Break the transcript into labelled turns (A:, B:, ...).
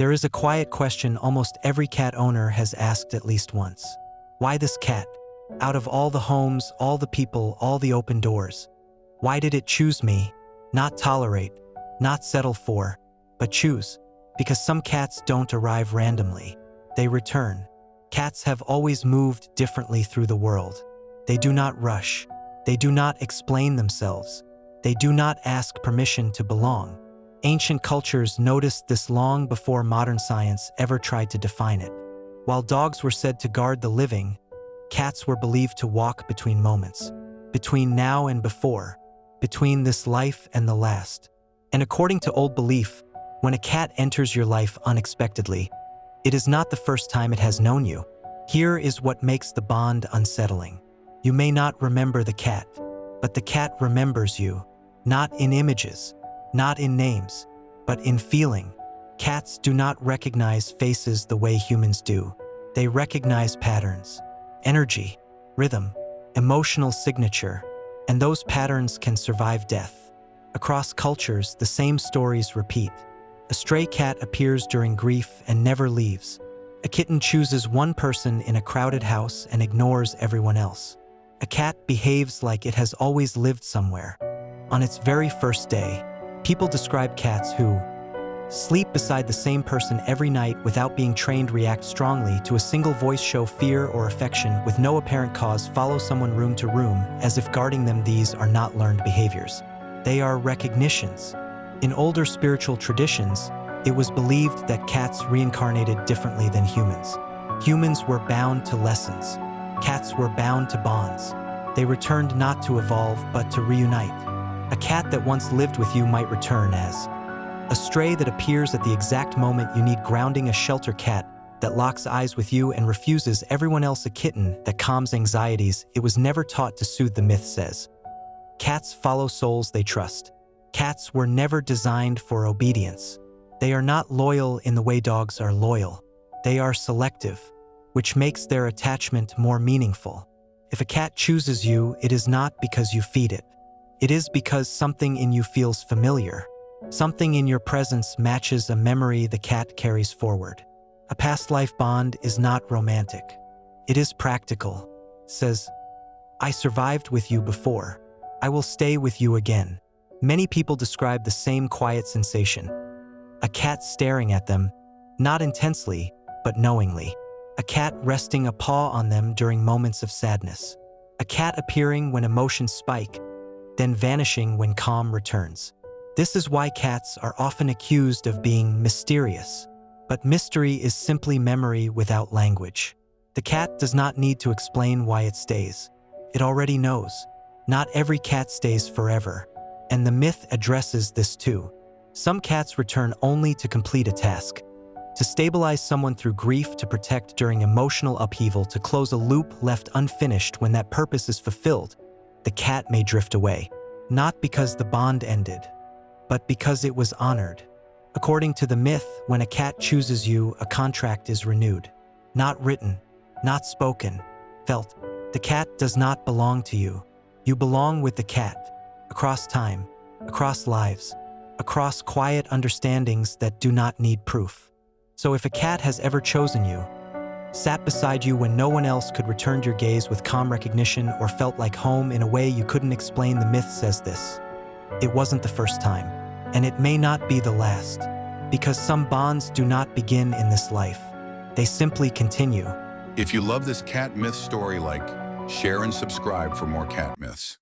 A: There is a quiet question almost every cat owner has asked at least once. Why this cat? Out of all the homes, all the people, all the open doors. Why did it choose me? Not tolerate, not settle for, but choose. Because some cats don't arrive randomly. They return. Cats have always moved differently through the world. They do not rush. They do not explain themselves. They do not ask permission to belong. Ancient cultures noticed this long before modern science ever tried to define it. While dogs were said to guard the living, cats were believed to walk between moments, between now and before, between this life and the last. And according to old belief, when a cat enters your life unexpectedly, it is not the first time it has known you. Here is what makes the bond unsettling. You may not remember the cat, but the cat remembers you, not in images, not in names, but in feeling. Cats do not recognize faces the way humans do. They recognize patterns, energy, rhythm, emotional signature, and those patterns can survive death. Across cultures, the same stories repeat. A stray cat appears during grief and never leaves. A kitten chooses one person in a crowded house and ignores everyone else. A cat behaves like it has always lived somewhere. On its very first day, people describe cats who sleep beside the same person every night without being trained, react strongly to a single voice, show fear or affection with no apparent cause, follow someone room to room as if guarding them. These are not learned behaviors. They are recognitions. In older spiritual traditions, it was believed that cats reincarnated differently than humans. Humans were bound to lessons. Cats were bound to bonds. They returned not to evolve, but to reunite. A cat that once lived with you might return as a stray that appears at the exact moment you need grounding, a shelter cat that locks eyes with you and refuses everyone else, a kitten that calms anxieties it was never taught to soothe. The myth says cats follow souls they trust. Cats were never designed for obedience. They are not loyal in the way dogs are loyal. They are selective, which makes their attachment more meaningful. If a cat chooses you, it is not because you feed it. It is because something in you feels familiar. Something in your presence matches a memory the cat carries forward. A past life bond is not romantic. It is practical. It says, I survived with you before. I will stay with you again. Many people describe the same quiet sensation. A cat staring at them, not intensely, but knowingly. A cat resting a paw on them during moments of sadness. A cat appearing when emotions spike, then vanishing when calm returns. This is why cats are often accused of being mysterious. But mystery is simply memory without language. The cat does not need to explain why it stays. It already knows. Not every cat stays forever. And the myth addresses this too. Some cats return only to complete a task. To stabilize someone through grief, to protect during emotional upheaval, to close a loop left unfinished. When that purpose is fulfilled, the cat may drift away. Not because the bond ended, but because it was honored. According to the myth, when a cat chooses you, a contract is renewed. Not written, not spoken, felt. The cat does not belong to you. You belong with the cat. Across time, across lives, across quiet understandings that do not need proof. So if a cat has ever chosen you, sat beside you when no one else could, returned your gaze with calm recognition, or felt like home in a way you couldn't explain, the myth says this. It wasn't the first time, and it may not be the last, because some bonds do not begin in this life. They simply continue.
B: If you love this cat myth story, like, share and subscribe for more cat myths.